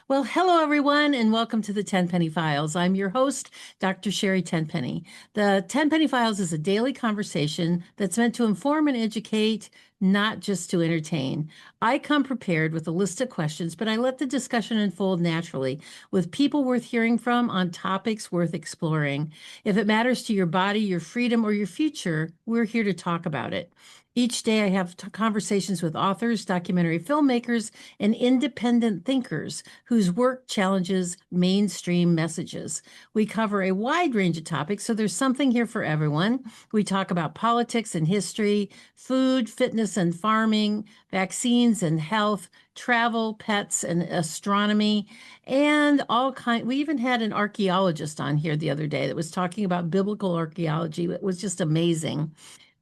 Well, hello everyone, and welcome to the Tenpenny Files. I'm your host, Dr. Sherri Tenpenny. The Tenpenny Files is a daily conversation that's meant to inform and educate, not just to entertain. I come prepared with a list of questions, but I let the discussion unfold naturally with people worth hearing from on topics worth exploring. If it matters to your body, your freedom, or your future, we're here to talk about it. Each day, I have conversations with authors, documentary filmmakers, and independent thinkers whose work challenges mainstream messages. We cover a wide range of topics, so there's something here for everyone. We talk about politics and history, food, fitness and farming, vaccines and health, travel, pets and astronomy, and all kind. We even had an archaeologist on here the other day that was talking about biblical archaeology. It was just amazing.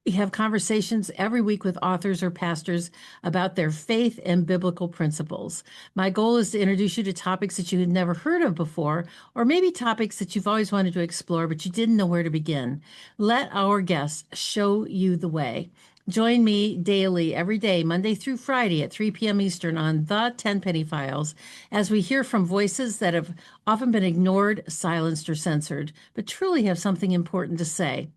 We have conversations every week with authors or pastors about their faith and biblical principles. My goal is to introduce you to topics that you had never heard of before, or maybe topics that you've always wanted to explore, but you didn't know where to begin. Let our guests show you the way. Join me daily, every day, Monday through Friday at 3 p.m. Eastern on the Tenpenny Files, as we hear from voices that have often been ignored, silenced, or censored, but truly have something important to say.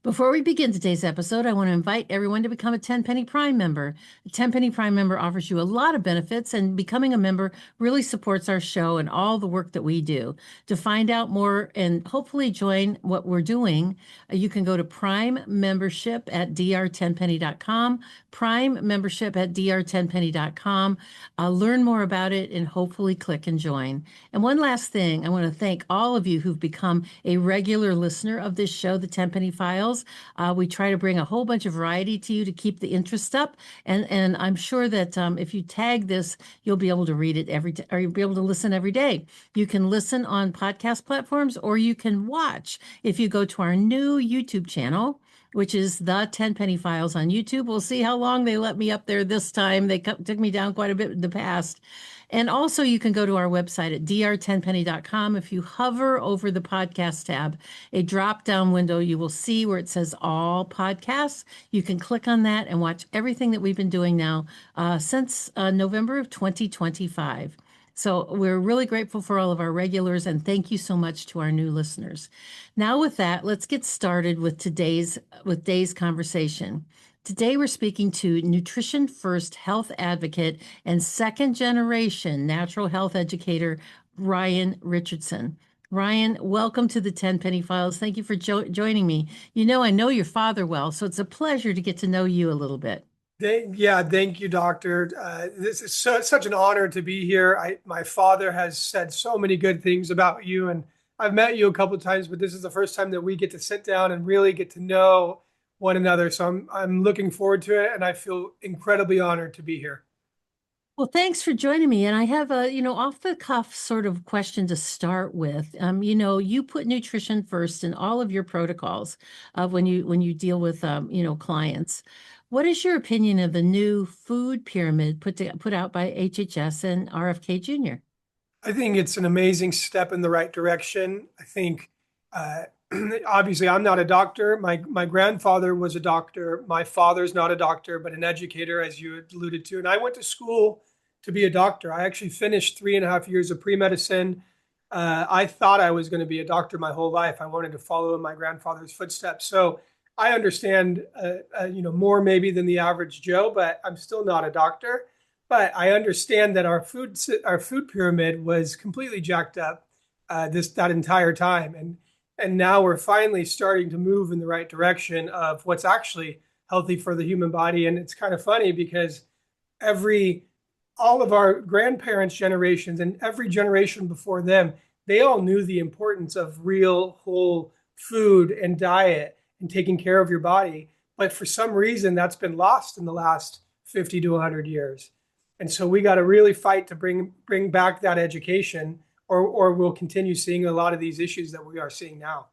Before we begin today's episode, I want to invite everyone to become a Tenpenny Prime member. A Tenpenny Prime member offers you a lot of benefits, and becoming a member really supports our show and all the work that we do. To find out more and hopefully join what we're doing, you can go to Prime membership at drtenpenny.com, Prime membership at drtenpenny.com. Learn more about it and hopefully click and join. And one last thing, I want to thank all of you who've become a regular listener of this show, The Tenpenny Files. We try to bring a whole bunch of variety to you to keep the interest up. And I'm sure that if you tag this, you'll be able to read it every day, or you'll be able to listen every day. You can listen on podcast platforms, or you can watch if you go to our new YouTube channel, which is the Tenpenny Files on YouTube. We'll see how long they let me up there this time. They took me down quite a bit in the past. And also, you can go to our website at drtenpenny.com. If you hover over the podcast tab, a drop down window, you will see where it says all podcasts. You can click on that and watch everything that we've been doing now since November of 2025. So we're really grateful for all of our regulars, and thank you so much to our new listeners. Now, with that, let's get started with today's conversation. Today, we're speaking to Nutrition First health advocate and second generation natural health educator, Ryan Richardson. Ryan, welcome to the Tenpenny Files. Thank you for joining me. I know your father well, so it's a pleasure to get to know you a little bit. Thank you, Doctor. This is such an honor to be here. My father has said so many good things about you, and I've met you a couple of times, but this is the first time that we get to sit down and really get to know one another. So I'm looking forward to it, and I feel incredibly honored to be here. Well, thanks for joining me. And I have a, off the cuff sort of question to start with. You put nutrition first in all of your protocols when you deal with clients. What is your opinion of the new food pyramid put out by HHS and RFK Jr.? I think it's an amazing step in the right direction. I think, obviously, I'm not a doctor. My grandfather was a doctor. My father's not a doctor, but an educator, as you alluded to. And I went to school to be a doctor. I actually finished 3.5 years of pre-medicine. I thought I was going to be a doctor my whole life. I wanted to follow in my grandfather's footsteps. So I understand, more maybe than the average Joe, but I'm still not a doctor. But I understand that our food pyramid was completely jacked up that entire time, and now we're finally starting to move in the right direction of what's actually healthy for the human body. And it's kind of funny because all of our grandparents' generations and every generation before them, they all knew the importance of real whole food and diet and taking care of your body. But for some reason, that's been lost in the last 50 to 100 years. And so we got to really fight to bring back that education, or we'll continue seeing a lot of these issues that we are seeing now.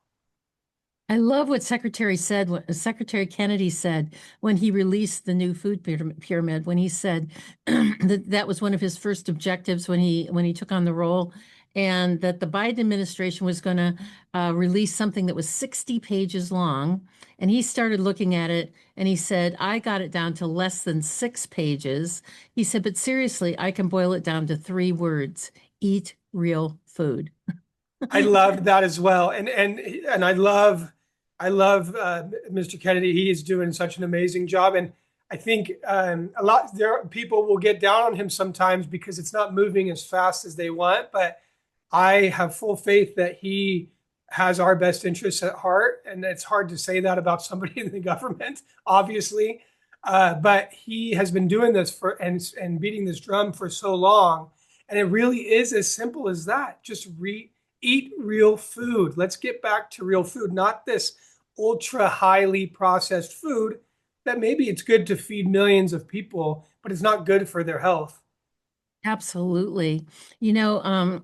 I love what Secretary Kennedy said when he released the new food pyramid, when he said that was one of his first objectives when he took on the role, and that the Biden administration was going to release something that was 60 pages long. And he started looking at it and he said, I got it down to less than 6 pages. He said, but seriously, I can boil it down to 3 words: eat real food. I loved that as well. And I love Mr. Kennedy. He is doing such an amazing job. And I think people will get down on him sometimes because it's not moving as fast as they want. But I have full faith that he has our best interests at heart. And it's hard to say that about somebody in the government, obviously. But he has been doing this and beating this drum for so long. And it really is as simple as that. Just eat real food. Let's get back to real food, not this ultra highly processed food that maybe it's good to feed millions of people, but it's not good for their health. Absolutely. You know,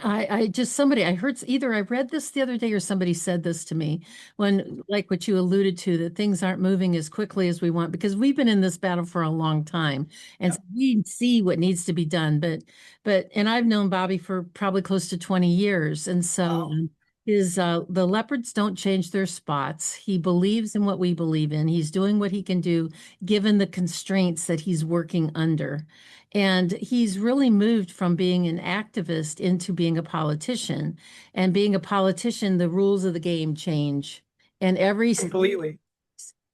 I just somebody I heard either I read this the other day or somebody said this to me when like what you alluded to that things aren't moving as quickly as we want because we've been in this battle for a long time and Yeah. so we see what needs to be done but and I've known Bobby for probably close to 20 years and so Wow. his the leopards don't change their spots. He believes in what we believe in. He's doing what he can do given the constraints that he's working under. And he's really moved from being an activist into being a politician. And being a politician, the rules of the game change. And Completely.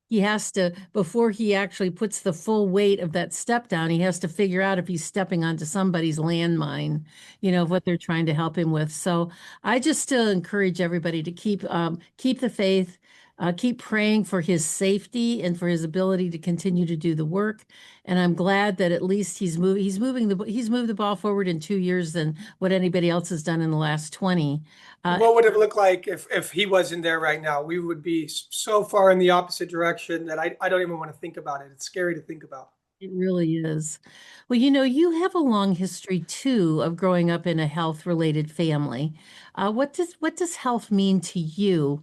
he has to, before he actually puts the full weight of that step down, he has to figure out if he's stepping onto somebody's landmine, of what they're trying to help him with. So I just still encourage everybody to keep the faith, keep praying for his safety and for his ability to continue to do the work. And I'm glad that at least he's moved the ball forward in 2 years than what anybody else has done in the last 20. What would it look like if he wasn't there right now? We would be so far in the opposite direction that I don't even want to think about it. It's scary to think about. It really is. Well, you have a long history too of growing up in a health-related family. What does health mean to you,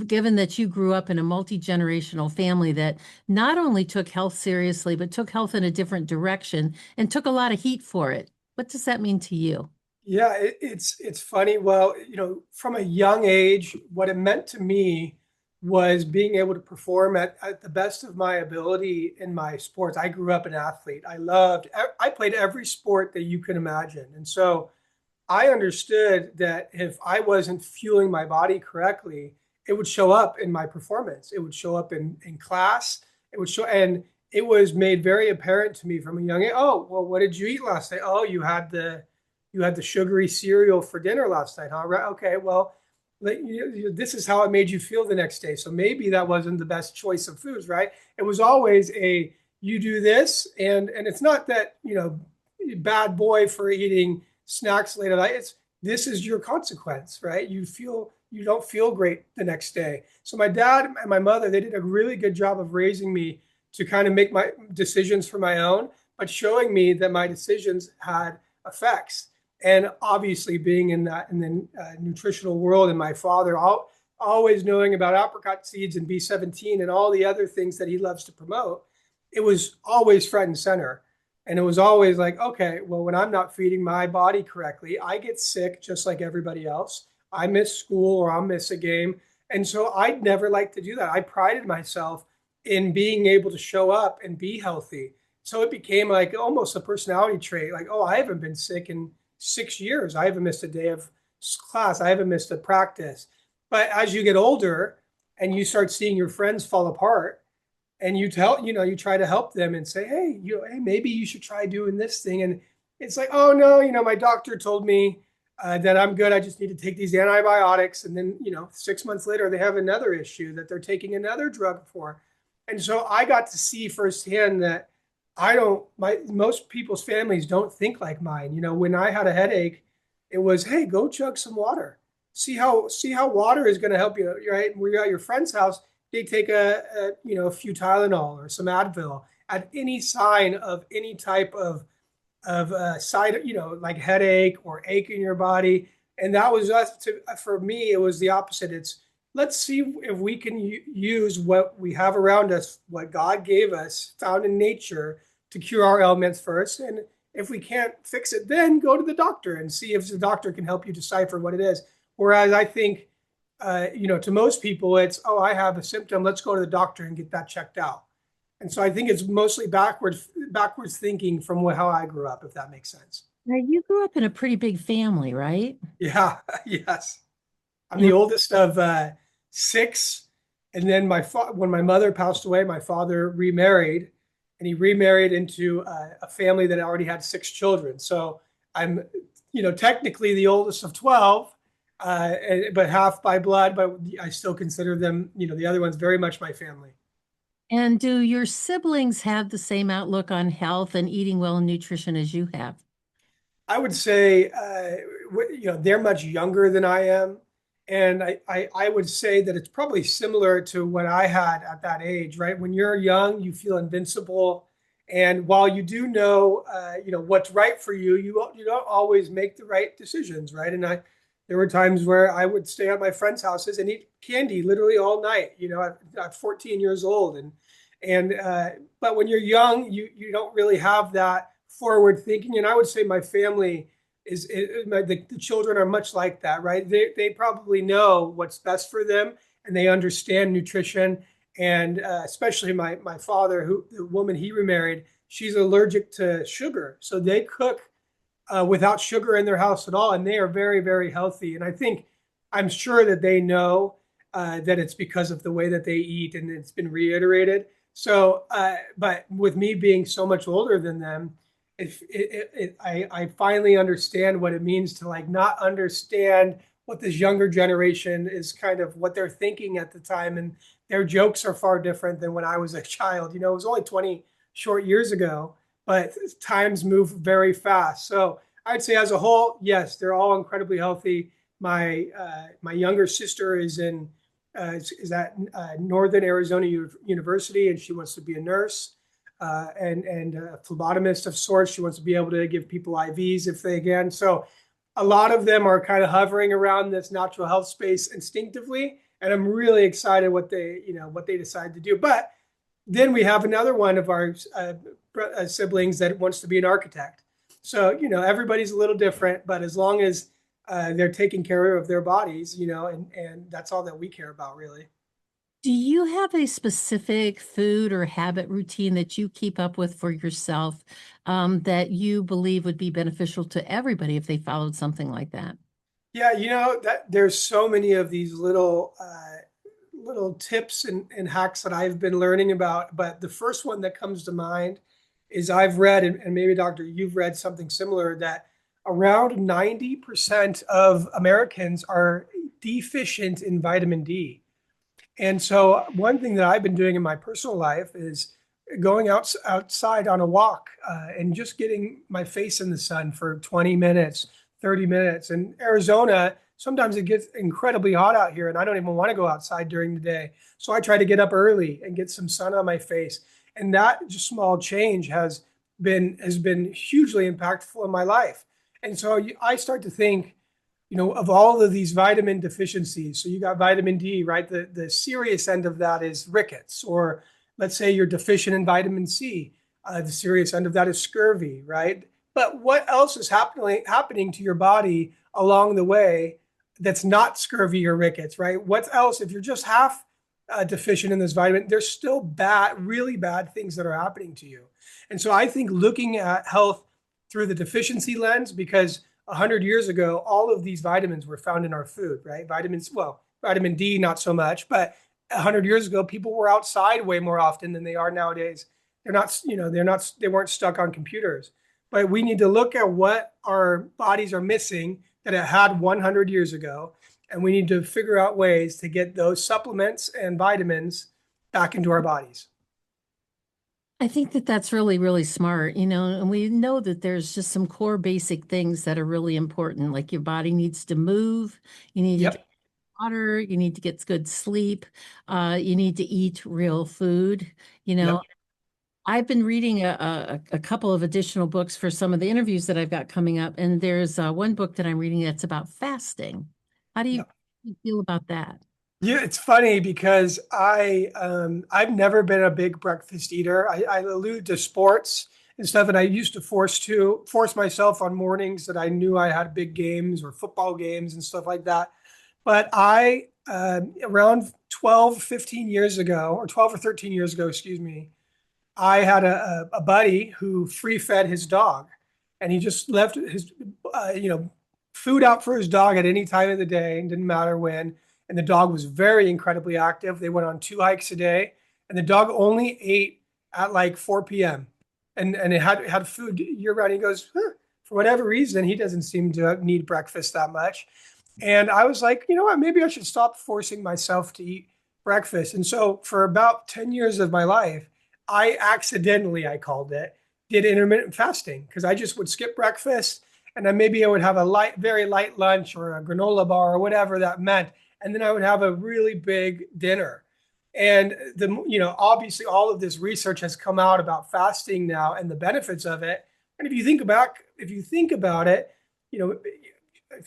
given that you grew up in a multi-generational family that not only took health seriously, but took health in a different direction and took a lot of heat for it? What does that mean to you? Yeah, it's funny. Well, from a young age, what it meant to me was being able to perform at the best of my ability in my sports. I grew up an athlete. I played every sport that you can imagine. And so I understood that if I wasn't fueling my body correctly, it would show up in my performance. It would show up in class. And it was made very apparent to me from a young age. Oh, well, what did you eat last night? Oh, you had the sugary cereal for dinner last night, huh? Right? Okay, well, this is how it made you feel the next day. So maybe that wasn't the best choice of foods, right? It was always you do this, and it's not that bad boy for eating snacks late at night. This is your consequence, right? You don't feel great the next day. So my dad and my mother, they did a really good job of raising me to kind of make my decisions for my own, but showing me that my decisions had effects. And obviously, being in the nutritional world, and my father always knowing about apricot seeds and B17 and all the other things that he loves to promote, it was always front and center. And it was always like, okay, well, when I'm not feeding my body correctly, I get sick just like everybody else. I miss school or I'll miss a game. And so I'd never like to do that. I prided myself in being able to show up and be healthy. So it became like almost a personality trait. Like, oh, I haven't been sick in 6 years. I haven't missed a day of class. I haven't missed a practice. But as you get older and you start seeing your friends fall apart, and you try to help them and say, hey, maybe you should try doing this thing. And it's like, oh no, my doctor told me that I'm good. I just need to take these antibiotics. And then, 6 months later, they have another issue that they're taking another drug for. And so I got to see firsthand that most people's families don't think like mine. When I had a headache, it was, hey, go chug some water. See how water is going to help you, right? When you're at your friend's house, they take a few Tylenol or some Advil at any sign of any type of side, like headache or ache in your body. And that was for me, it was the opposite. It's let's see if we can use what we have around us, what God gave us, found in nature, to cure our ailments first. And if we can't fix it, then go to the doctor and see if the doctor can help you decipher what it is. Whereas I think, to most people, it's, oh, I have a symptom. Let's go to the doctor and get that checked out. And so I think it's mostly backwards thinking from how I grew up, if that makes sense. Now, you grew up in a pretty big family, right? Yeah, yes. I'm And the oldest of six. And then when my mother passed away, my father remarried, and he remarried into a family that already had six children. So I'm, technically the oldest of 12, but half by blood, but I still consider them, the other ones very much my family. and do your siblings have the same outlook on health and eating well and nutrition as you have? I would say, they're much younger than I am. And I would say that it's probably similar to what I had at that age, right? When you're young, you feel invincible. And while you do know, what's right for you, you don't always make the right decisions, right? There were times where I would stay at my friends' houses and eat candy literally all night, at 14 years old. But when you're young, you don't really have that forward thinking. And I would say my family the children are much like that, right? They probably know what's best for them, and they understand nutrition. And especially my father, the woman he remarried, she's allergic to sugar, so they cook without sugar in their house at all, and they are very, very healthy. And I'm sure that they know that it's because of the way that they eat, and it's been reiterated. So, but with me being so much older than them, I finally understand what it means to like not understand what this younger generation is kind of what they're thinking at the time, and their jokes are far different than when I was a child. It was only 20 short years ago, but times move very fast. So I'd say as a whole, yes, they're all incredibly healthy. My younger sister is at Northern Arizona University, and she wants to be a nurse and a phlebotomist of sorts. She wants to be able to give people IVs if they can. So a lot of them are kind of hovering around this natural health space instinctively, and I'm really excited what they decide to do. But then we have another one of our siblings that wants to be an architect. So everybody's a little different, but as long as they're taking care of their bodies, and that's all that we care about, really. Do you have a specific food or habit routine that you keep up with for yourself, that you believe would be beneficial to everybody if they followed something like that? Yeah, that there's so many of these little tips and hacks that I've been learning about. But the first one that comes to mind is I've read, and maybe Doctor, you've read something similar, that around 90% of Americans are deficient in vitamin D. And so one thing that I've been doing in my personal life is going outside on a walk and just getting my face in the sun for 20 minutes, 30 minutes. In Arizona, sometimes it gets incredibly hot out here, and I don't even want to go outside during the day. So I try to get up early and get some sun on my face. And that just small change has been hugely impactful in my life. And so I start to think, of all of these vitamin deficiencies. So you got vitamin D, right? The serious end of that is rickets, or let's say you're deficient in vitamin C. The serious end of that is scurvy, right? But what else is happening to your body along the way that's not scurvy or rickets, right? What else, if you're just half deficient in this vitamin, there's still really bad things that are happening to you. And so I think looking at health through the deficiency lens, because 100 years ago, all of these vitamins were found in our food, right? Vitamin D, not so much, but 100 years ago, people were outside way more often than they are nowadays. They weren't stuck on computers. But we need to look at what our bodies are missing that it had 100 years ago. And we need to figure out ways to get those supplements and vitamins back into our bodies. I think that that's really, really smart, and we know that there's just some core basic things that are really important, like your body needs to move, you need to get Yep. water, you need to get good sleep, you need to eat real food. You know, Yep. I've been reading a couple of additional books for some of the interviews that I've got coming up, and there's one book that I'm reading that's about fasting. How do you Yep. feel about that? Yeah, it's funny because I've never been a big breakfast eater. I allude to sports and stuff, and I used to force myself on mornings that I knew I had big games or football games and stuff like that. But around 12, 15 years ago, or 12 or 13 years ago, excuse me, I had a buddy who free fed his dog, and he just left his food out for his dog at any time of the day, and didn't matter when. And the dog was very incredibly active. They went on 2 hikes a day, and the dog only ate at like 4 p.m. and it had food year round. He goes, huh, for whatever reason, he doesn't seem to need breakfast that much. And I was like, you know what, maybe I should stop forcing myself to eat breakfast. And so for about 10 years of my life, I accidentally, I called it, did intermittent fasting because I just would skip breakfast and then maybe I would have a light, very light lunch or a granola bar or whatever that meant. And then I would have a really big dinner. And obviously all of this research has come out about fasting now and the benefits of it. And if you think about it, you know,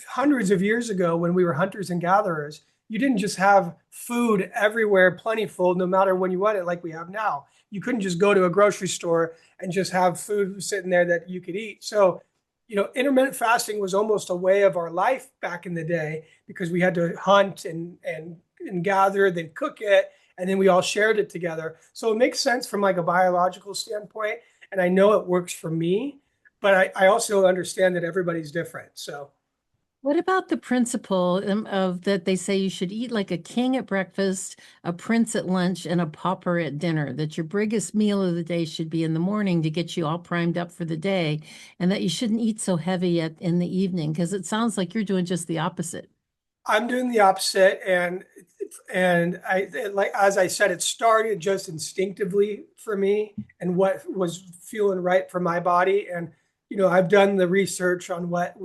hundreds of years ago when we were hunters and gatherers, you didn't just have food everywhere, plentiful, no matter when you want it, like we have now. You couldn't just go to a grocery store and just have food sitting there that you could eat. So, intermittent fasting was almost a way of our life back in the day because we had to hunt and gather, then cook it, and then we all shared it together. So it makes sense from like a biological standpoint, and I know it works for me, but I also understand that everybody's different. So. What about the principle of that they say you should eat like a king at breakfast, a prince at lunch, and a pauper at dinner, that your biggest meal of the day should be in the morning to get you all primed up for the day, and that you shouldn't eat so heavy in the evening, because it sounds like you're doing just the opposite. I'm doing the opposite, and I like as I said, it started just instinctively for me and what was feeling right for my body. And I've done the research on what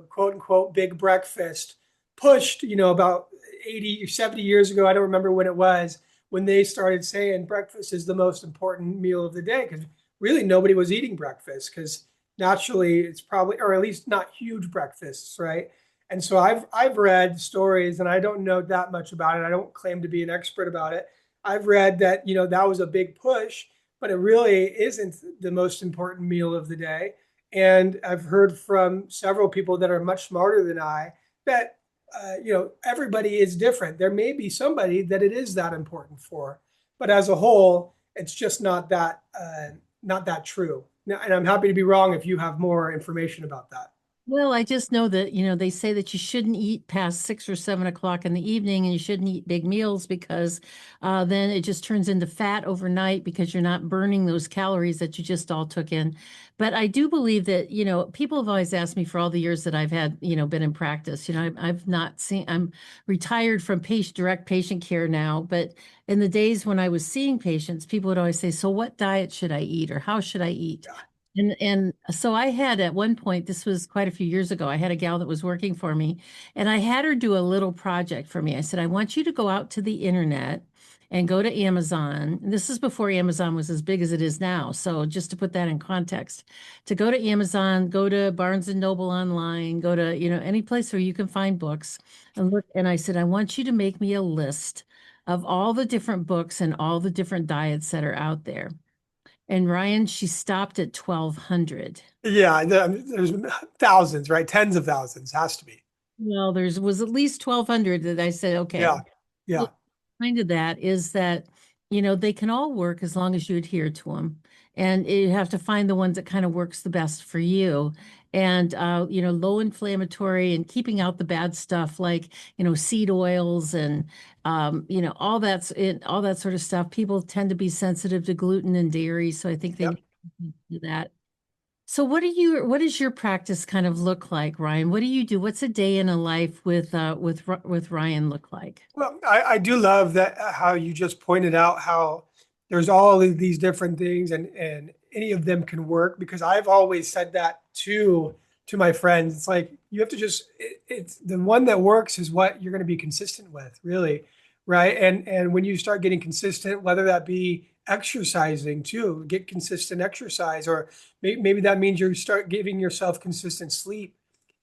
quote unquote big breakfast pushed, about 80 or 70 years ago. I don't remember when it was when they started saying breakfast is the most important meal of the day because really nobody was eating breakfast because naturally it's probably, or at least not huge breakfasts, right? And so I've read stories, and I don't know that much about it. I don't claim to be an expert about it. I've read that that was a big push, but it really isn't the most important meal of the day. And I've heard from several people that are much smarter than I that everybody is different. There may be somebody that it is that important for, but as a whole, it's just not that true. Now, and I'm happy to be wrong if you have more information about that. Well, I just know that, they say that you shouldn't eat past 6 or 7 o'clock in the evening, and you shouldn't eat big meals because then it just turns into fat overnight because you're not burning those calories that you just all took in. But I do believe that, people have always asked me for all the years that I've had, been in practice. I've not seen, I'm retired from direct patient care now, but in the days when I was seeing patients, people would always say, so what diet should I eat or how should I eat? And so I had at one point, this was quite a few years ago, I had a gal that was working for me, and I had her do a little project for me. I said, I want you to go out to the internet and go to Amazon. And this is before Amazon was as big as it is now. So just to put that in context, to go to Amazon, go to Barnes and Noble online, go to, any place where you can find books and look. And I said, I want you to make me a list of all the different books and all the different diets that are out there. And Ryan, she stopped at 1,200. Yeah, there's thousands, right? Tens of thousands has to be. Well, there was at least 1,200 that I said, okay. Yeah, yeah, Well, kind of that is that, they can all work as long as you adhere to them. And you have to find the ones that kind of works the best for you. And, low inflammatory and keeping out the bad stuff like, seed oils and, all that sort of stuff. People tend to be sensitive to gluten and dairy. So I think they yep. need to do that. So what does your practice kind of look like, Ryan? What do you do? What's a day in a life with Ryan look like? Well, I do love that how you just pointed out how there's all of these different things and any of them can work because I've always said that to my friends. It's like you have to it's the one that works is what you're going to be consistent with, really, right? And when you start getting consistent, whether that be exercising too, get consistent exercise, or maybe that means you start giving yourself consistent sleep.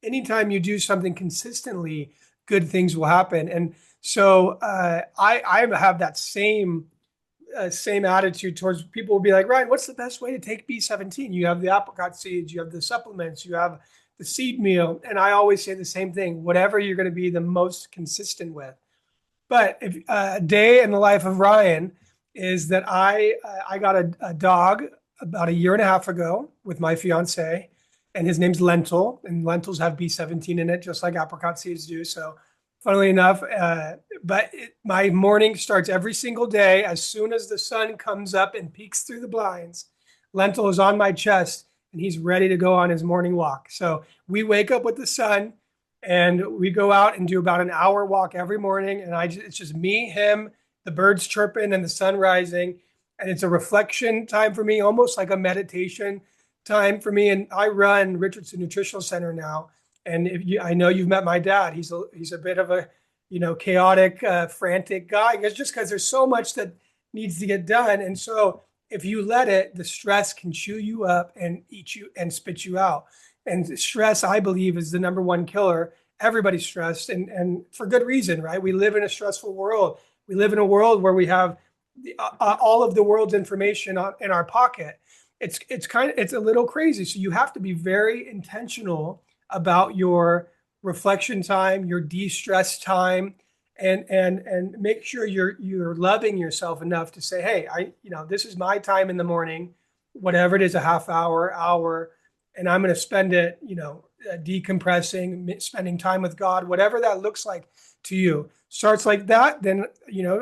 Anytime you do something consistently, good things will happen. And so I have that same attitude towards people will be like, Ryan, what's the best way to take B17? You have the apricot seeds, you have the supplements, you have the seed meal. And I always say the same thing, whatever you're going to be the most consistent with. But if a day in the life of Ryan is that I got a dog about a year and a half ago with my fiance, and his name's Lentil, and lentils have B17 in it, just like apricot seeds do. So, funnily enough, my morning starts every single day as soon as the sun comes up and peeks through the blinds. Lentil is on my chest, and he's ready to go on his morning walk. So we wake up with the sun, and we go out and do about an hour walk every morning. And it's just me, him, the birds chirping, and the sun rising. And it's a reflection time for me, almost like a meditation time for me. And I run Richardson Nutritional Center now. And I know you've met my dad. He's a bit of a chaotic, frantic guy. It's just because there's so much that needs to get done. And so if you let it, the stress can chew you up and eat you and spit you out. And stress, I believe, is the number one killer. Everybody's stressed, and for good reason, right? We live in a stressful world. We live in a world where we have all of the world's information in our pocket. It's a little crazy. So you have to be very intentional about your reflection time, your de-stress time, and make sure you're loving yourself enough to say, hey, this is my time in the morning, whatever it is, a half hour, and I'm going to spend it, decompressing, spending time with God, whatever that looks like to you. Starts like that, then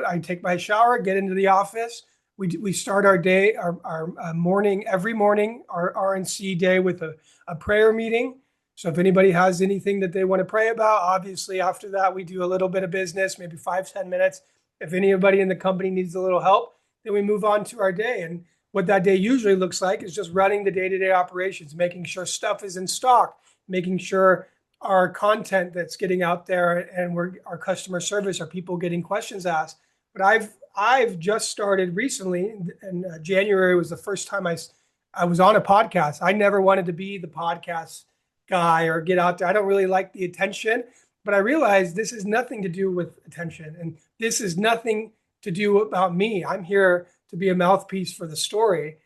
I take my shower, get into the office. We start our day, our morning, every morning, our RNC day with a prayer meeting. So if anybody has anything that they want to pray about, obviously after that, we do a little bit of business, maybe 5-10 minutes. If anybody in the company needs a little help, then we move on to our day. And what that day usually looks like is just running the day-to-day operations, making sure stuff is in stock, making sure our content that's getting out there and our customer service, are people getting questions asked. But I've just started recently, and January was the first time I was on a podcast. I never wanted to be the podcast guy or get out there. I don't really like the attention, but I realized this is nothing to do with attention, and this is nothing to do about me. I'm here to be a mouthpiece for the story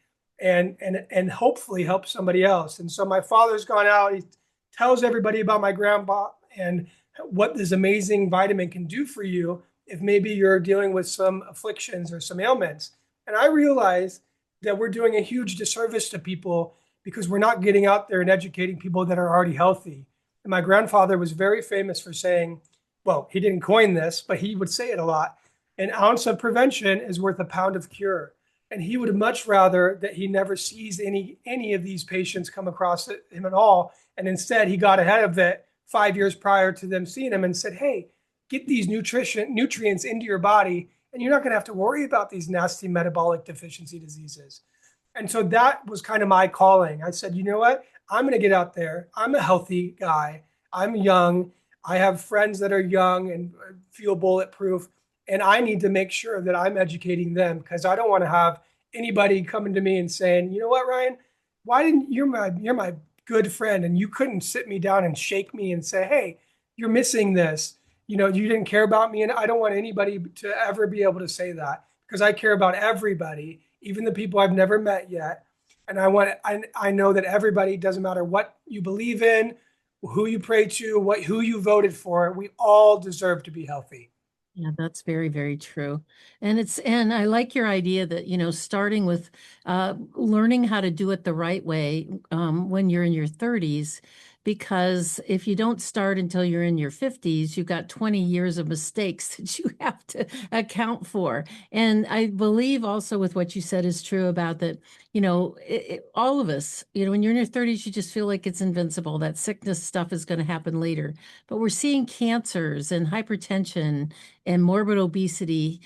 and hopefully help somebody else. And so my father's gone out. He tells everybody about my grandpa and what this amazing vitamin can do for you if maybe you're dealing with some afflictions or some ailments. And I realize that we're doing a huge disservice to people because we're not getting out there and educating people that are already healthy. And my grandfather was very famous for saying, well, he didn't coin this, but he would say it a lot: an ounce of prevention is worth a pound of cure. And he would much rather that he never sees any of these patients come across him at all. And instead, he got ahead of it 5 years prior to them seeing him and said, hey, get these nutrients into your body, and you're not going to have to worry about these nasty metabolic deficiency diseases. And so that was kind of my calling. I said, you know what? I'm going to get out there. I'm a healthy guy. I'm young. I have friends that are young and feel bulletproof. And I need to make sure that I'm educating them, because I don't want to have anybody coming to me and saying, you know what, Ryan, why didn't you're my good friend, and you couldn't sit me down and shake me and say, hey, you're missing this. You didn't care about me. And I don't want anybody to ever be able to say that, because I care about everybody, even the people I've never met yet. And I know that everybody, doesn't matter what you believe in, who you pray to, who you voted for, we all deserve to be healthy. Yeah, that's very, very true. And I like your idea that, starting with learning how to do it the right way when you're in your 30s, because if you don't start until you're in your 50s, you've got 20 years of mistakes that you have to account for. And I believe also with what you said is true about that, all of us, when you're in your 30s, you just feel like it's invincible. That sickness stuff is going to happen later. But we're seeing cancers and hypertension and morbid obesity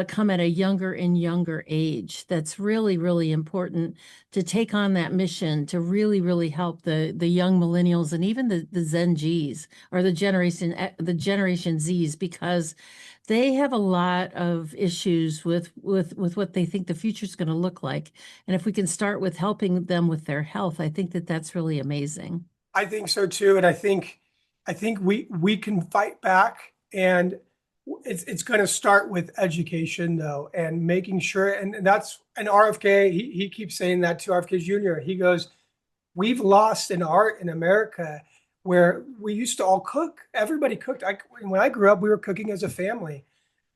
come at a younger and younger age. That's really, really important to take on that mission to really, really help the young millennials and even the Gen Gs, or the Generation Zs, because they have a lot of issues with what they think the future is going to look like. And if we can start with helping them with their health, I think that that's really amazing. I think so too. And I think we can fight back, and it's going to start with education though, and making sure. And that's an RFK. He keeps saying that to RFK Jr. He goes, we've lost an art in America where we used to all cook. Everybody cooked. When I grew up, we were cooking as a family.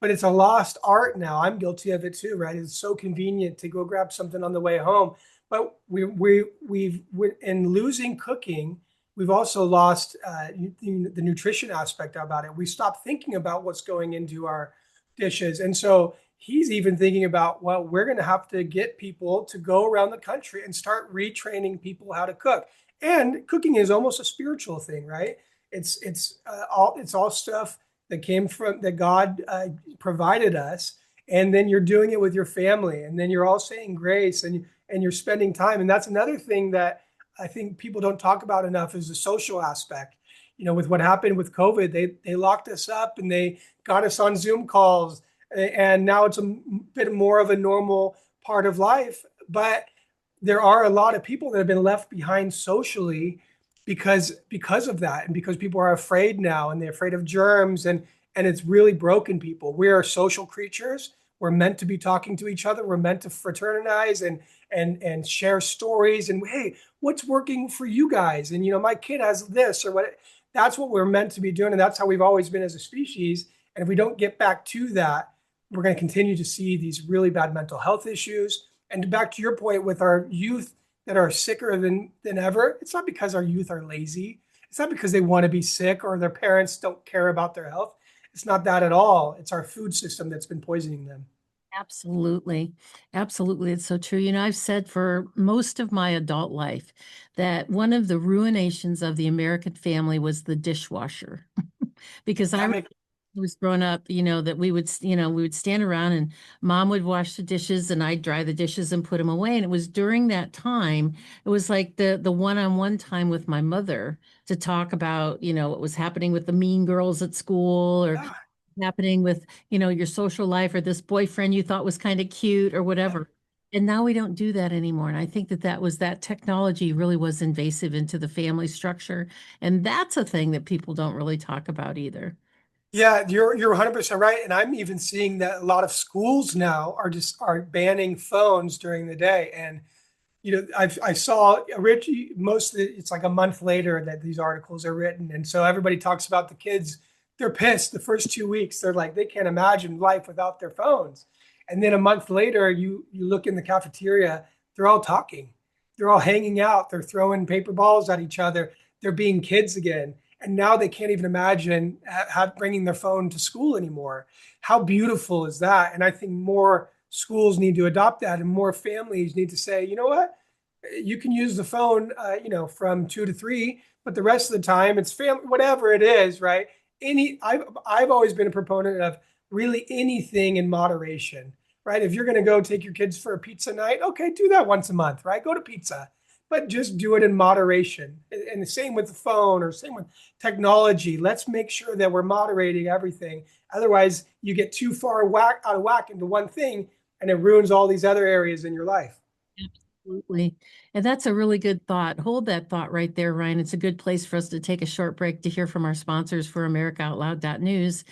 but it's a lost art now. I'm guilty of it too, right? It's so convenient to go grab something on the way home. But in losing cooking, we've also lost the nutrition aspect about it. We stopped thinking about what's going into our dishes. And so he's even thinking about, well, we're going to have to get people to go around the country and start retraining people how to cook. And cooking is almost a spiritual thing, right? It's all stuff that came from that God provided us, and then you're doing it with your family, and then you're all saying grace, and you're spending time. And that's another thing that I think people don't talk about enough is the social aspect. With what happened with COVID, they locked us up and they got us on Zoom calls, and now it's a bit more of a normal part of life. But there are a lot of people that have been left behind socially because of that, and because people are afraid now, and they're afraid of germs, and it's really broken people. We are social creatures. We're meant to be talking to each other. We're meant to fraternize and share stories, and hey, what's working for you guys? And my kid has this or what. That's what we're meant to be doing, and that's how we've always been as a species. And if we don't get back to that, we're going to continue to see these really bad mental health issues. And back to your point with our youth that are sicker than ever, it's not because our youth are lazy. It's not because they want to be sick or their parents don't care about their health. It's not that at all. It's our food system that's been poisoning them. Absolutely. Absolutely. It's so true. I've said for most of my adult life that one of the ruinations of the American family was the dishwasher. Because I That makes was growing up, that we would stand around and mom would wash the dishes and I'd dry the dishes and put them away. And it was during that time, it was like the one-on-one time with my mother to talk about, what was happening with the mean girls at school or yeah, happening with, your social life or this boyfriend you thought was kind of cute or yeah. whatever. And now we don't do that anymore. And I think that technology really was invasive into the family structure. And that's a thing that people don't really talk about either. Yeah, you're 100% right, and I'm even seeing that a lot of schools now are banning phones during the day. And I saw Richie, it's like a month later that these articles are written. And so everybody talks about the kids. They're pissed the first 2 weeks. They're like, they can't imagine life without their phones. And then a month later, you look in the cafeteria, they're all talking. They're all hanging out. They're throwing paper balls at each other. They're being kids again. And now they can't even imagine bringing their phone to school anymore. How beautiful is that? And I think more schools need to adopt that, and more families need to say, you know what? You can use the phone, from 2 to 3, but the rest of the time it's family, whatever it is, right? I've always been a proponent of really anything in moderation, right? If you're going to go take your kids for a pizza night, okay, do that once a month, right? Go to pizza, but just do it in moderation. And the same with the phone, or same with technology. Let's make sure that we're moderating everything. Otherwise, you get too far out of whack into one thing, and it ruins all these other areas in your life. Absolutely. And that's a really good thought. Hold that thought right there, Ryan. It's a good place for us to take a short break to hear from our sponsors for AmericaOutloud.news.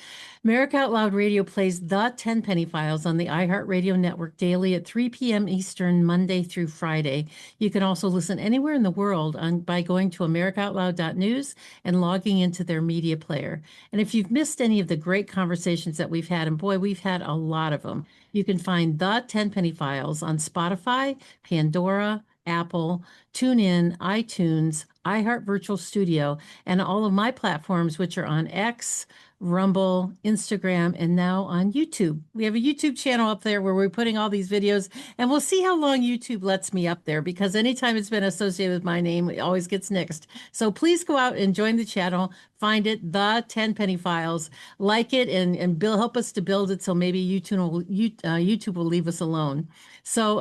America Out Loud Radio plays the 10 Penny Files on the iHeartRadio network daily at 3 p.m. Eastern, Monday through Friday. You can also listen anywhere in the world by going to AmericaOutloud.news and logging into their media player. And if you've missed any of the great conversations that we've had, and boy, we've had a lot of them, you can find the 10 Penny Files on Spotify, Pandora, Apple, TuneIn, iTunes, iHeart Virtual Studio, and all of my platforms, which are on X, Rumble, Instagram, and now on YouTube. We have a YouTube channel up there where we're putting all these videos, and we'll see how long YouTube lets me up there, because anytime it's been associated with my name, it always gets nixed. So please go out and join the channel, find it, the 10 Penny Files, like it, and help us to build it so maybe YouTube will leave us alone. So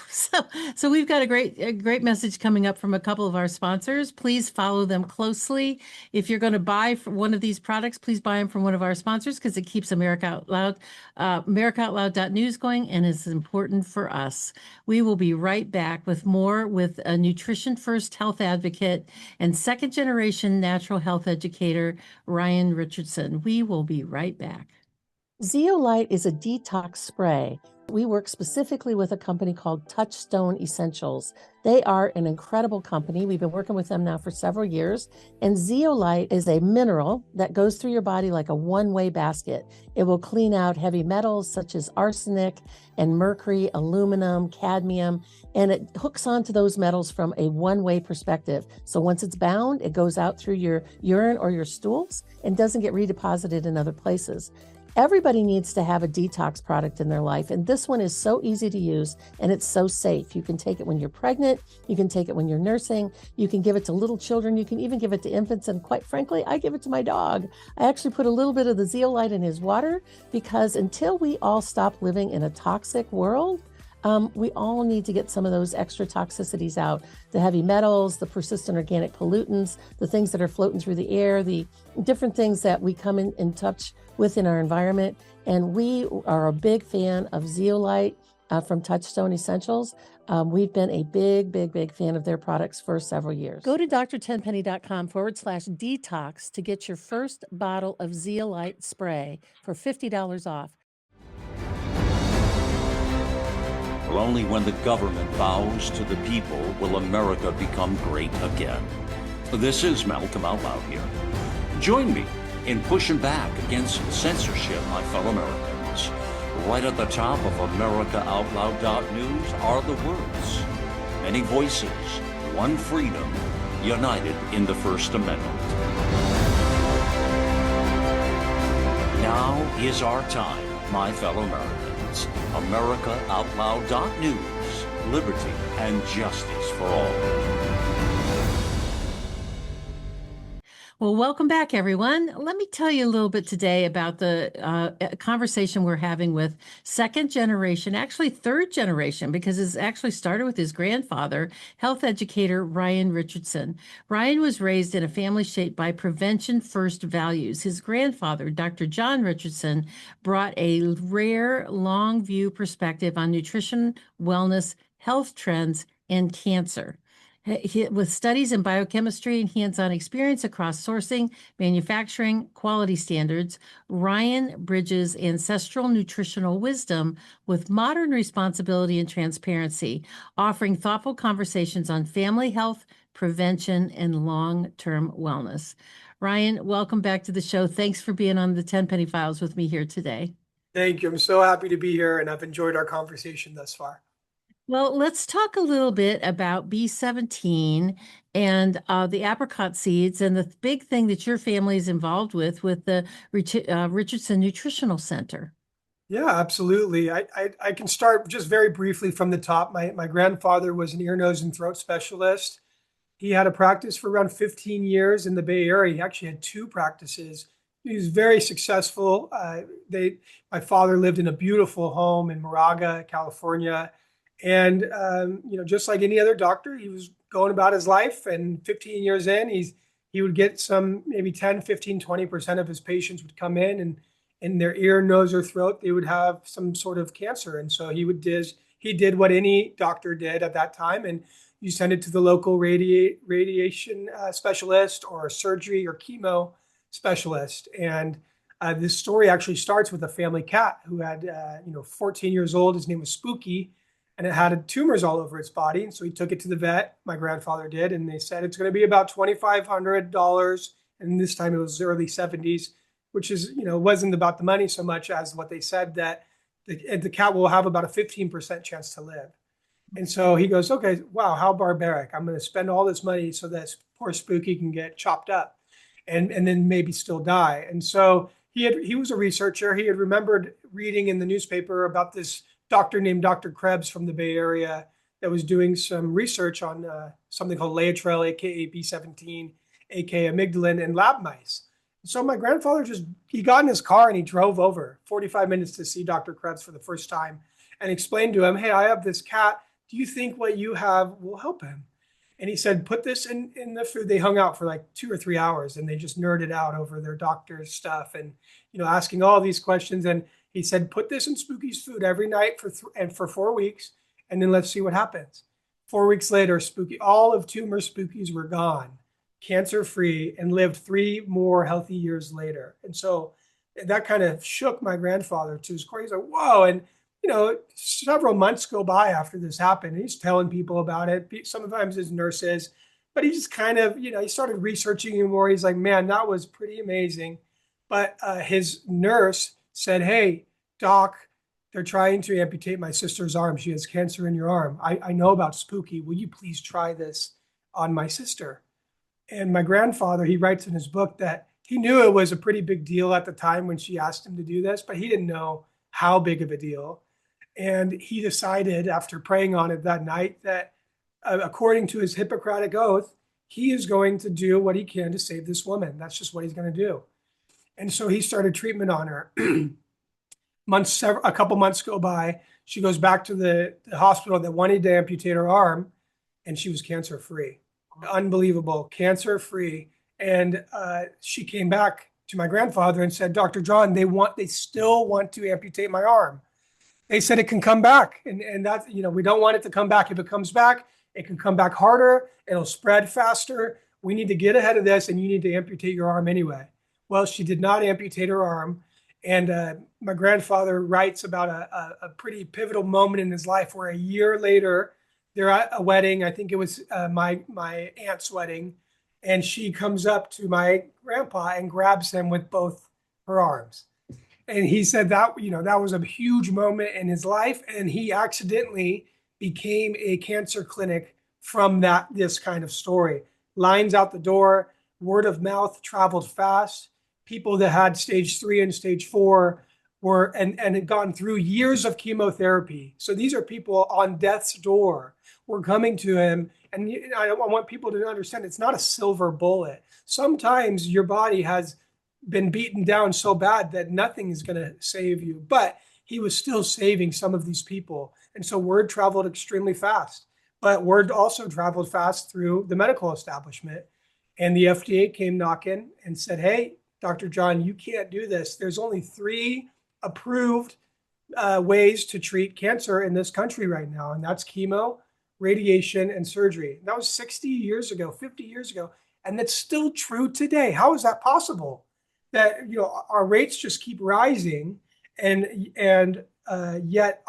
so so we've got a great message coming up from a couple of our sponsors. Please follow them closely. If you're going to buy one of these products, please buy them from one of our sponsors, because it keeps America Out Loud, AmericaOutloud.news going, and is important for us. We will be right back with more with a nutrition first health advocate and second generation natural health educator, Ryan Richardson. We will be right back. Zeolite is a detox spray. We work specifically with a company called Touchstone Essentials. They are an incredible company. We've been working with them now for several years. And zeolite is a mineral that goes through your body like a one-way basket. It will clean out heavy metals such as arsenic and mercury, aluminum, cadmium, and it hooks onto those metals from a one-way perspective. So once it's bound, it goes out through your urine or your stools and doesn't get redeposited in other places. Everybody needs to have a detox product in their life, and this one is so easy to use and it's so safe. You can take it when you're pregnant, you can take it when you're nursing, you can give it to little children, you can even give it to infants, and quite frankly, I give it to my dog. I actually put a little bit of the zeolite in his water because until we all stop living in a toxic world, we all need to get some of those extra toxicities out, the heavy metals, the persistent organic pollutants, the things that are floating through the air, the different things that we come in touch with in our environment. And we are a big fan of zeolite from Touchstone Essentials. We've been a big fan of their products for several years. Go to drtenpenny.com/detox to get your first bottle of zeolite spray for $50 off. Well, only when the government bows to the people will America become great again. This is Malcolm Out Loud here. Join me in pushing back against censorship, my fellow Americans. Right at the top of AmericaOutloud.news are the words: many voices, one freedom, united in the First Amendment. Now is our time, my fellow Americans. AmericaOutloud.news, liberty and justice for all. Well, welcome back, everyone. Let me tell you a little bit today about the conversation we're having with second generation, actually third generation, because it's actually started with his grandfather, health educator Ryan Richardson. Ryan was raised in a family shaped by prevention first values. His grandfather, Dr. John Richardson, brought a rare, long view perspective on nutrition, wellness, health trends, and cancer. With studies in biochemistry and hands-on experience across sourcing, manufacturing, quality standards, Ryan bridges ancestral nutritional wisdom with modern responsibility and transparency, offering thoughtful conversations on family health, prevention, and long-term wellness. Ryan, welcome back to the show. Thanks for being on the Tenpenny Files with me here today. Thank you. I'm so happy to be here, and I've enjoyed our conversation thus far. Well, let's talk a little bit about B17 and the apricot seeds and the big thing that your family is involved with the Richardson Nutritional Center. Yeah, absolutely. I can start just very briefly from the top. My grandfather was an ear, nose, and throat specialist. He had a practice for around 15 years in the Bay Area. He actually had two practices. He was very successful. My father lived in a beautiful home in Moraga, California. And just like any other doctor, he was going about his life. And 15 years in, he would get some maybe 10, 15, 20% of his patients would come in, and in their ear, nose, or throat, they would have some sort of cancer. And so he did what any doctor did at that time, and you send it to the local radiation specialist or surgery or chemo specialist. And this story actually starts with a family cat who had 14 years old. His name was Spooky, and it had tumors all over its body. And so he took it to the vet, my grandfather did, and they said it's going to be about $2,500. And this time it was early 70s, which is, wasn't about the money so much as what they said, that the cat will have about a 15% chance to live. And so he goes, okay, wow, how barbaric. I'm going to spend all this money so that poor Spooky can get chopped up and then maybe still die. And so he was a researcher. He had remembered reading in the newspaper about this doctor named Dr. Krebs from the Bay Area that was doing some research on something called Laetrile, aka B17, aka amygdalin, and lab mice. So my grandfather he got in his car and he drove over 45 minutes to see Dr. Krebs for the first time and explained to him, hey, I have this cat. Do you think what you have will help him? And he said, put this in the food. They hung out for like 2 or 3 hours and they just nerded out over their doctor's stuff and, asking all these questions. And he said, put this in Spooky's food every night for 4 weeks, and then let's see what happens. 4 weeks later, all of tumor Spookies were gone, cancer-free, and lived 3 more healthy years later. And so That kind of shook my grandfather to his core. He's like, whoa. And, several months go by after this happened. He's telling people about it, sometimes his nurses, but he just kind of, he started researching it more. He's like, man, that was pretty amazing. But his nurse said, hey, doc, they're trying to amputate my sister's arm. She has cancer in your arm. I know about spooky. Will you please try this on my sister? And my grandfather, he writes in his book that he knew it was a pretty big deal at the time when she asked him to do this, but he didn't know how big of a deal. And he decided after praying on it that night that according to his Hippocratic oath, he is going to do what he can to save this woman. That's just what he's going to do. And so he started treatment on her. A couple months go by. She goes back to the hospital that wanted to amputate her arm, and she was cancer-free. Unbelievable, cancer-free. And she came back to my grandfather and said, Dr. John, they still want to amputate my arm. They said it can come back. And that's, we don't want it to come back. If it comes back, it can come back harder. It'll spread faster. We need to get ahead of this, and you need to amputate your arm anyway. Well, she did not amputate her arm. And my grandfather writes about a pretty pivotal moment in his life where a year later, they're at a wedding. I think it was my aunt's wedding. And she comes up to my grandpa and grabs him with both her arms. And he said that, that was a huge moment in his life. And he accidentally became a cancer clinic from this kind of story. Lines out the door, word of mouth traveled fast. People that had stage 3 and stage 4 and had gone through years of chemotherapy. So these are people on death's door were coming to him. And I want people to understand it's not a silver bullet. Sometimes your body has been beaten down so bad that nothing is going to save you. But he was still saving some of these people. And so word traveled extremely fast. But word also traveled fast through the medical establishment. And the FDA came knocking and said, hey, Dr. John, you can't do this. There's only 3 approved ways to treat cancer in this country right now. And that's chemo, radiation, and surgery. That was 60 years ago, 50 years ago. And that's still true today. How is that possible? That, our rates just keep rising and yet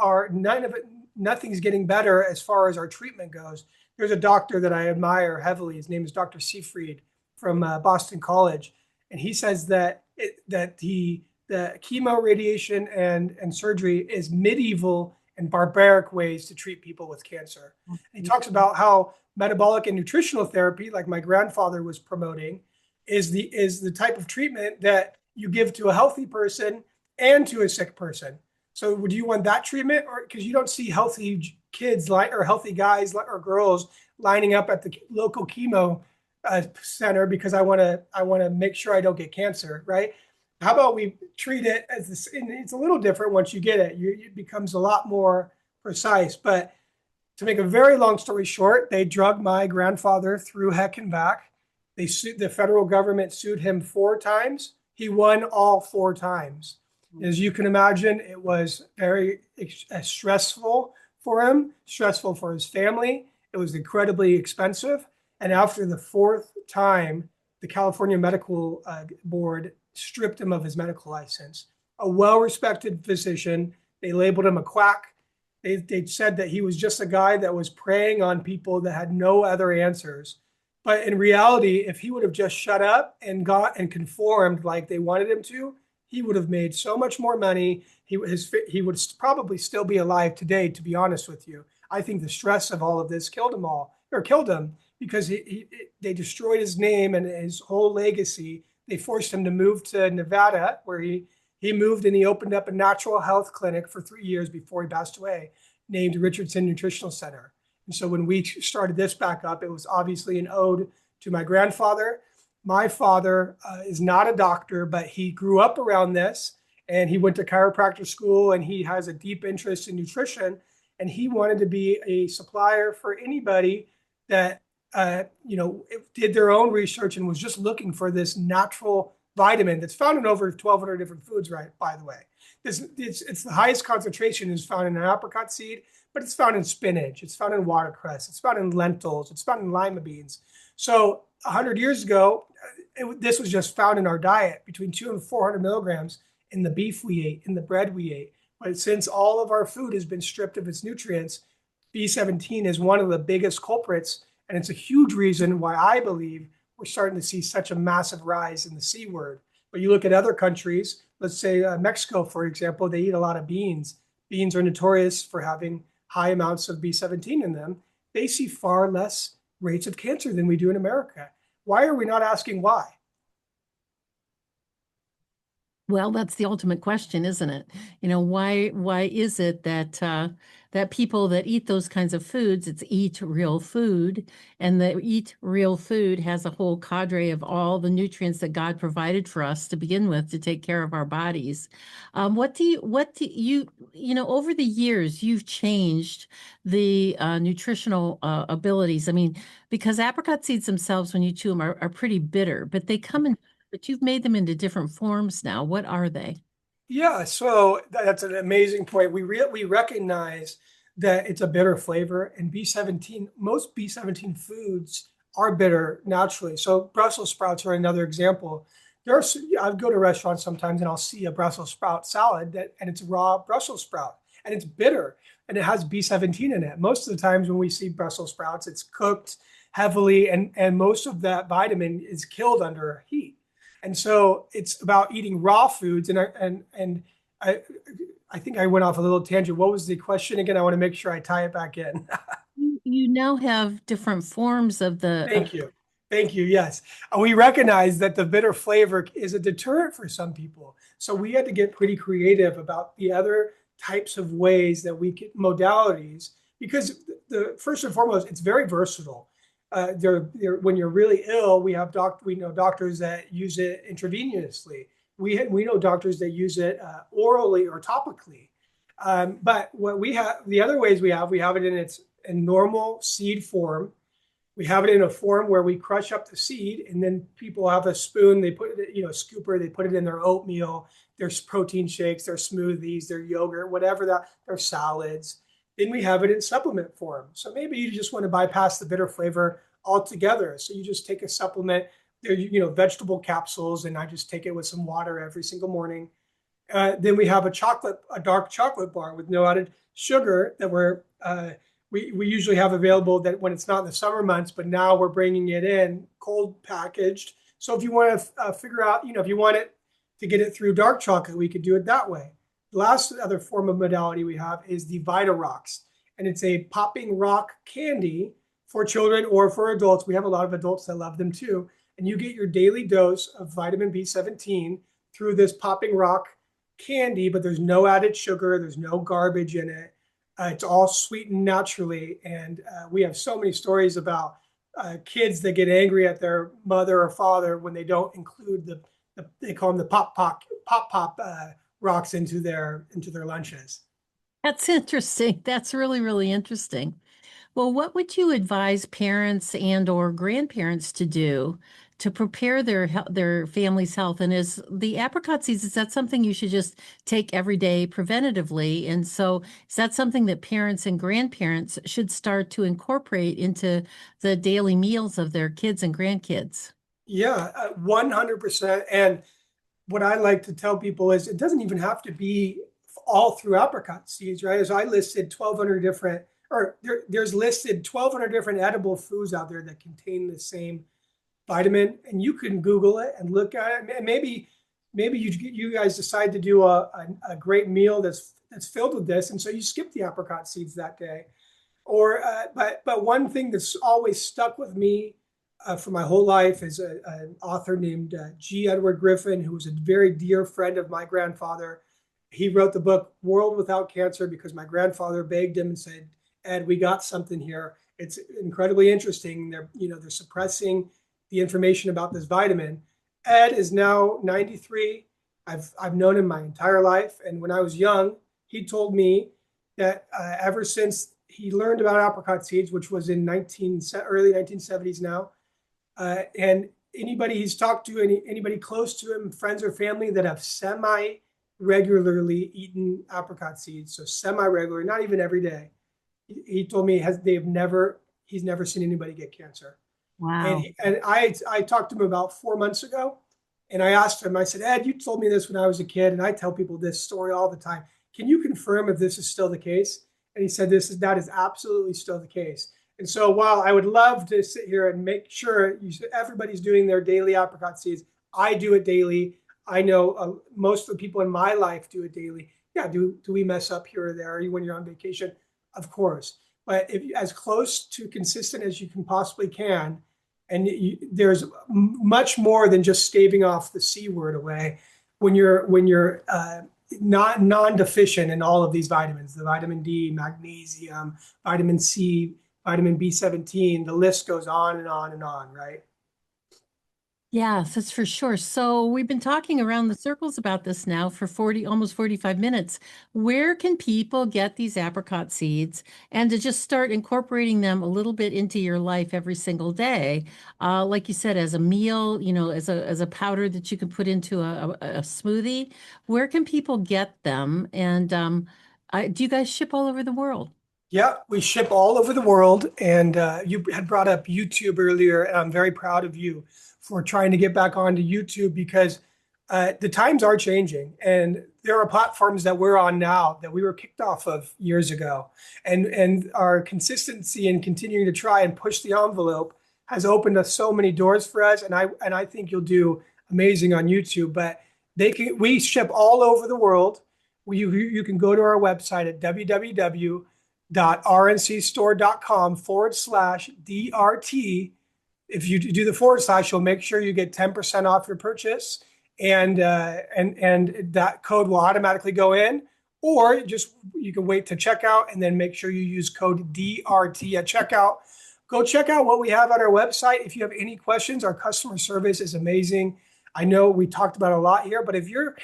nothing's getting better as far as our treatment goes. There's a doctor that I admire heavily. His name is Dr. Seafried from Boston College. And he says that the chemo, radiation, and surgery is medieval and barbaric ways to treat people with cancer. And he talks about how metabolic and nutritional therapy, like my grandfather was promoting, is the type of treatment that you give to a healthy person and to a sick person. So would you want that treatment? Or because you don't see healthy kids or healthy guys or girls lining up at the local chemo center because I want to make sure I don't get cancer, right? How about we treat it as this? And it's a little different once you get it. It becomes a lot more precise. But to make a very long story short, they drug my grandfather through heck and back. The federal government sued him 4 times. He won all 4 times. As you can imagine, it was very stressful for him, stressful for his family. It was incredibly expensive. And after the 4th time, the California Medical Board stripped him of his medical license. A well-respected physician. They labeled him a quack. They said that he was just a guy that was preying on people that had no other answers. But in reality, if he would have just shut up and conformed like they wanted him to, he would have made so much more money. He would probably still be alive today, to be honest with you. I think the stress of all of this killed him because they destroyed his name and his whole legacy. They forced him to move to Nevada, where he moved and he opened up a natural health clinic for 3 years before he passed away, named Richardson Nutritional Center. And so when we started this back up, it was obviously an ode to my grandfather. My father is not a doctor, but he grew up around this and he went to chiropractor school and he has a deep interest in nutrition. And he wanted to be a supplier for anybody that, did their own research and was just looking for this natural vitamin that's found in over 1,200 different foods, right? By the way, it's the highest concentration is found in an apricot seed, but it's found in spinach, it's found in watercress, it's found in lentils, it's found in lima beans. So 100 years ago, this was just found in our diet between 200 and 400 milligrams. in the beef we ate, in the bread we ate. But since all of our food has been stripped of its nutrients, B17 is one of the biggest culprits. And it's a huge reason why I believe we're starting to see such a massive rise in the C word. But you look at other countries, let's say Mexico, for example, they eat a lot of beans. Beans are notorious for having high amounts of B17 in them. They see far less rates of cancer than we do in America. Why are we not asking why? Well, that's the ultimate question, isn't it? Why is it that that people that eat those kinds of foods, it's eat real food, and the eat real food has a whole cadre of all the nutrients that God provided for us to begin with to take care of our bodies. What do over the years, you've changed the nutritional abilities. I mean, because apricot seeds themselves, when you chew them, are pretty bitter, but they come in, but you've made them into different forms now. What are they? Yeah, so that's an amazing point. We recognize that it's a bitter flavor, and B17, most B17 foods are bitter naturally. So Brussels sprouts are another example. I go to restaurants sometimes and I'll see a Brussels sprout salad and it's raw Brussels sprout and it's bitter and it has B17 in it. Most of the times when we see Brussels sprouts, it's cooked heavily and most of that vitamin is killed under heat. And so it's about eating raw foods. I I think I went off a little tangent. What was the question again? I want to make sure I tie it back in. You now have different forms of the Thank you. Thank you. Yes. We recognize that the bitter flavor is a deterrent for some people. So we had to get pretty creative about the other types of ways that we get modalities, because the first and foremost, it's very versatile. When you're really ill, we know doctors that use it intravenously. We know doctors that use it orally or topically. But what we have, the other ways we have it in normal seed form. We have it in a form where we crush up the seed, and then people have a spoon. They put it, scooper. They put it in their oatmeal, their protein shakes, their smoothies, their yogurt, whatever their salads. Then we have it in supplement form. So maybe you just want to bypass the bitter flavor altogether. So you just take a supplement. They're, vegetable capsules, and I just take it with some water every single morning. Then we have a dark chocolate bar with no added sugar that we usually have available that when it's not in the summer months, but now we're bringing it in cold packaged. So if you want to figure out, if you want it to get it through dark chocolate, we could do it that way. The last other form of modality we have is the Vita Rocks, and it's a popping rock candy for children or for adults. We have a lot of adults that love them too. And you get your daily dose of vitamin B17 through this popping rock candy, but there's no added sugar. There's no garbage in it. It's all sweetened naturally. And we have so many stories about kids that get angry at their mother or father when they don't include they call them the pop rocks into their lunches. That's interesting. That's really, really interesting. Well, what would you advise parents and or grandparents to do to prepare their family's health? And is the apricot seeds, is that something you should just take every day preventatively? And so is that something that parents and grandparents should start to incorporate into the daily meals of their kids and grandkids? Yeah, 100%. And what I like to tell people is it doesn't even have to be all through apricot seeds, right? As I listed 1,200 different, or there's listed 1,200 different edible foods out there that contain the same vitamin, and you can Google it and look at it. And maybe you guys decide to do a great meal that's filled with this, and so you skip the apricot seeds that day. Or but one thing that's always stuck with me for my whole life is an author named G. Edward Griffin, who was a very dear friend of my grandfather. He wrote the book World Without Cancer because my grandfather begged him and said, Ed, we got something here. It's incredibly interesting. They're suppressing the information about this vitamin. Ed is now 93. I've known him my entire life. And when I was young, he told me that ever since he learned about apricot seeds, which was in early 1970s now, and anybody he's talked to, anybody close to him, friends or family that have semi-regularly eaten apricot seeds, so semi-regular, not even every day, he told me he's never seen anybody get cancer. Wow. And I talked to him about 4 months ago, And I asked him, I said, Ed, you told me this when I was a kid, and I tell people this story all the time. Can you confirm if this is still the case? And he said, that is absolutely still the case. And so while I would love to sit here and make sure everybody's doing their daily apricot seeds, I do it daily. I know most of the people in my life do it daily. Yeah, do we mess up here or there when you're on vacation? Of course. But if as close to consistent as you can possibly can, and there's much more than just staving off the C word away when you're not non-deficient in all of these vitamins, the vitamin D, magnesium, vitamin C, vitamin B17, the list goes on and on and on, right? Yes, that's for sure. So we've been talking around the circles about this now for almost 45 minutes. Where can people get these apricot seeds and to just start incorporating them a little bit into your life every single day? Like you said, as a meal, as a powder that you can put into a smoothie. Where can people get them? And do you guys ship all over the world? Yeah, we ship all over the world. And you had brought up YouTube earlier, and I'm very proud of you for trying to get back onto YouTube because the times are changing. And there are platforms that we're on now that we were kicked off of years ago. And our consistency in continuing to try and push the envelope has opened us so many doors for us. And I think you'll do amazing on YouTube. But we ship all over the world. You can go to our website at www.rncstore.com/DRT. If you do the forward slash, you'll make sure you get 10% off your purchase, and that code will automatically go in. Or you can wait to checkout and then make sure you use code DRT at checkout. Go check out what we have on our website. If you have any questions, our customer service is amazing. I know we talked about a lot here, but if you're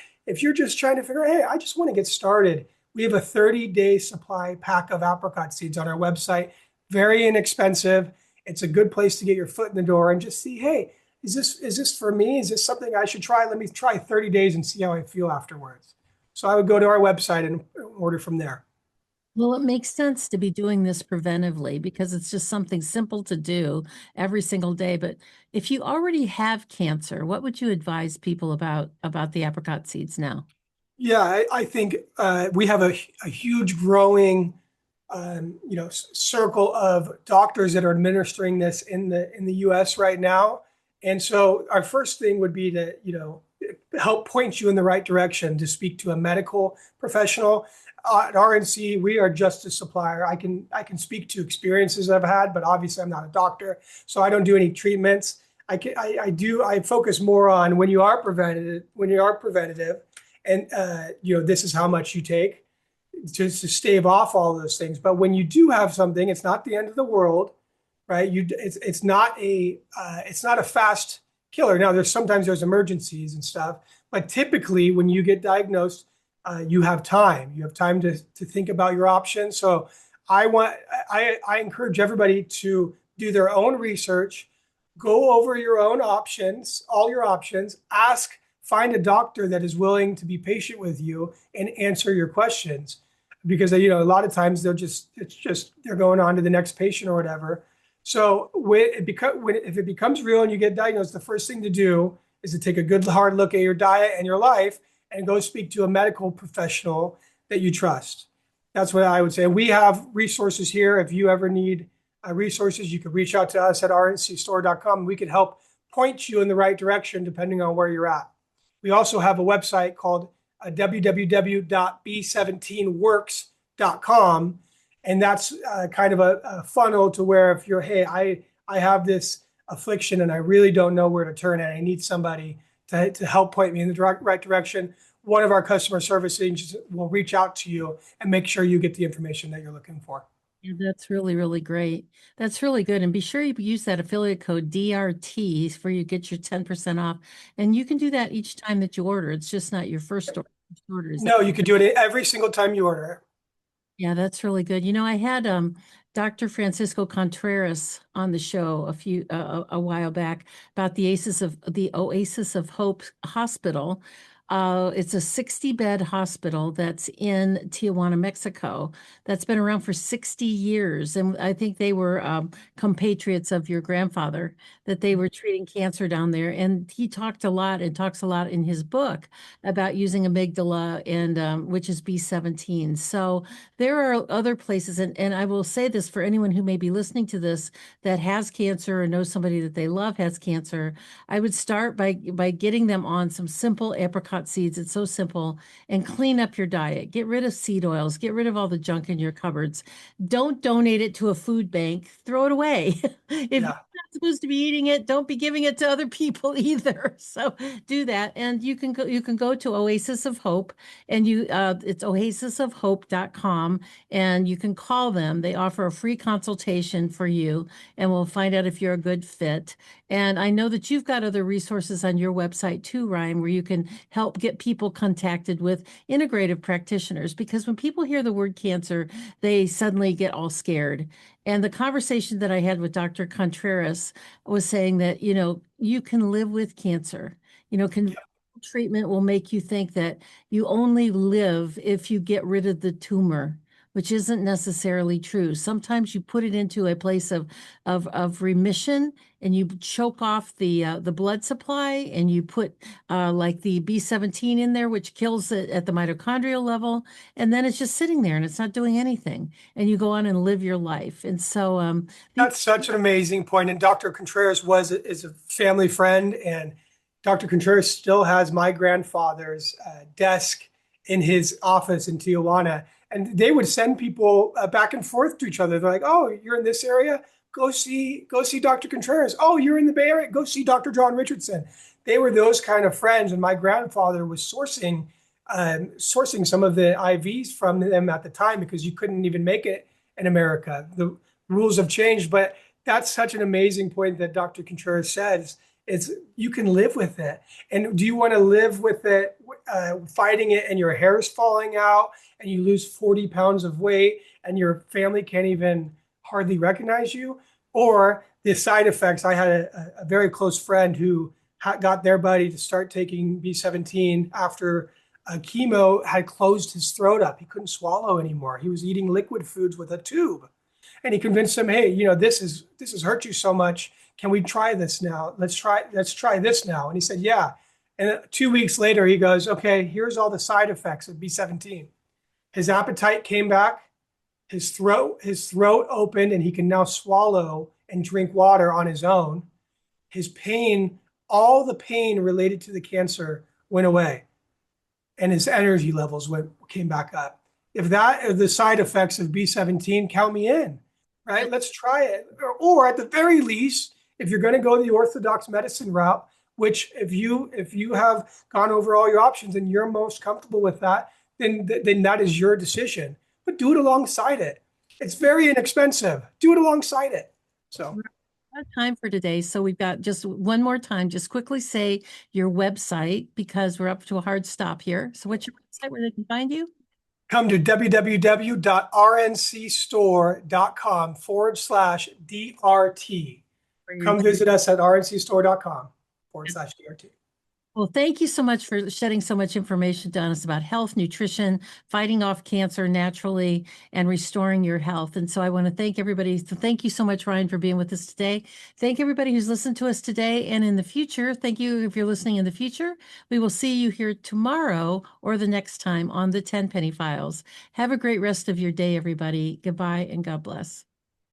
just trying to figure out, hey, I just want to get started, we have a 30-day supply pack of apricot seeds on our website. Very inexpensive. It's a good place to get your foot in the door and just see, hey, is this for me? Is this something I should try? Let me try 30 days and see how I feel afterwards. So I would go to our website and order from there. Well, it makes sense to be doing this preventively because it's just something simple to do every single day. But if you already have cancer, what would you advise people about the apricot seeds now? Yeah, I think we have a huge growing circle of doctors that are administering this in the U.S. right now. And so our first thing would be to, help point you in the right direction to speak to a medical professional. At RNC, we are just a supplier. I can speak to experiences I've had, but obviously I'm not a doctor, so I don't do any treatments. I focus more on when you are preventative, and this is how much you take to stave off all those things. But when you do have something, it's not the end of the world, right? It's not a fast killer. Now, sometimes there's emergencies and stuff, but typically when you get diagnosed, you have time. You have time to think about your options. So I encourage everybody to do their own research, go over your own options, all your options, find a doctor that is willing to be patient with you and answer your questions, because a lot of times they're going on to the next patient or whatever. So if it becomes real and you get diagnosed, the first thing to do is to take a good hard look at your diet and your life and go speak to a medical professional that you trust. That's what I would say. We have resources here. If you ever need resources, you can reach out to us at rncstore.com. We can help point you in the right direction depending on where you're at. We also have a website called www.b17works.com. And that's kind of a funnel to where if you're, hey, I have this affliction and I really don't know where to turn and I need somebody to help point me in the right direction, one of our customer service agents will reach out to you and make sure you get the information that you're looking for. Yeah, that's really, really great. That's really good. And be sure you use that affiliate code DRT for you get your 10% off. And you can do that each time that you order. It's just not your first order. No, you could do it every single time you order. Yeah, that's really good. I had Dr. Francisco Contreras on the show a while back about the Oasis of Hope Hospital. It's a 60-bed hospital that's in Tijuana, Mexico, that's been around for 60 years. And I think they were compatriots of your grandfather, that they were treating cancer down there. And he talked a lot and talks a lot in his book about using amygdala and which is B17. So there are other places, and I will say this for anyone who may be listening to this that has cancer or knows somebody that they love has cancer. I would start by getting them on some simple apricot seeds. It's so simple. And clean up your diet. Get rid of seed oils. Get rid of all the junk in your cupboards. Don't donate it to a food bank. Throw it away. If you're not supposed to be eating it, don't be giving it to other people either. So do that. And you can go to Oasis of Hope, and it's oasisofhope.com, and you can call them. They offer a free consultation for you, and we'll find out if you're a good fit. And I know that you've got other resources on your website too, Ryan, where you can help get people contacted with integrative practitioners, because when people hear the word cancer, they suddenly get all scared. And the conversation that I had with Dr. Contreras was saying that, you can live with cancer. Treatment will make you think that you only live if you get rid of the tumor, which isn't necessarily true. Sometimes you put it into a place of remission, and you choke off the blood supply, and you put like the B17 in there, which kills it at the mitochondrial level, and then it's just sitting there and it's not doing anything, and you go on and live your life. And so That's such an amazing point. And Dr. Contreras is a family friend, and Dr. Contreras still has my grandfather's desk in his office in Tijuana. And they would send people back and forth to each other. They're like, "Oh, you're in this area? Go see Dr. Contreras. Oh, you're in the Bay Area? Go see Dr. John Richardson." They were those kind of friends. And my grandfather was sourcing some of the IVs from them at the time, because you couldn't even make it in America. The rules have changed, but that's such an amazing point that Dr. Contreras says. It's you can live with it. And do you want to live with it, fighting it, and your hair's falling out, and you lose 40 pounds of weight, and your family can't even hardly recognize you? Or the side effects? I had a very close friend who got their buddy to start taking B17 after chemo had closed his throat up. He couldn't swallow anymore. He was eating liquid foods with a tube. And he convinced him, "Hey, this has hurt you so much. Can we try this now? Let's try this now." And he said, "Yeah." And 2 weeks later, he goes, "Okay, here's all the side effects of B17. His appetite came back, his throat opened, and he can now swallow and drink water on his own. His pain, all the pain related to the cancer went away, and his energy levels came back up. If that are the side effects of B17, count me in, right? Let's try it. Or at the very least, if you're going to go the orthodox medicine route, which if you have gone over all your options and you're most comfortable with that, then that is your decision. But do it alongside it. It's very inexpensive. Do it alongside it. So. Time for today. So we've got just one more time. Just quickly say your website, because we're up to a hard stop here. So what's your website where they can find you? Come to www.rncstore.com/DRT. Come visit us at rncstore.com/DRT. Well, thank you so much for shedding so much information to us about health, nutrition, fighting off cancer naturally, and restoring your health. And so I want to thank everybody. So thank you so much, Ryan, for being with us today. Thank everybody who's listened to us today and in the future. Thank you if you're listening in the future. We will see you here tomorrow or the next time on the Tenpenny Files. Have a great rest of your day, everybody. Goodbye and God bless.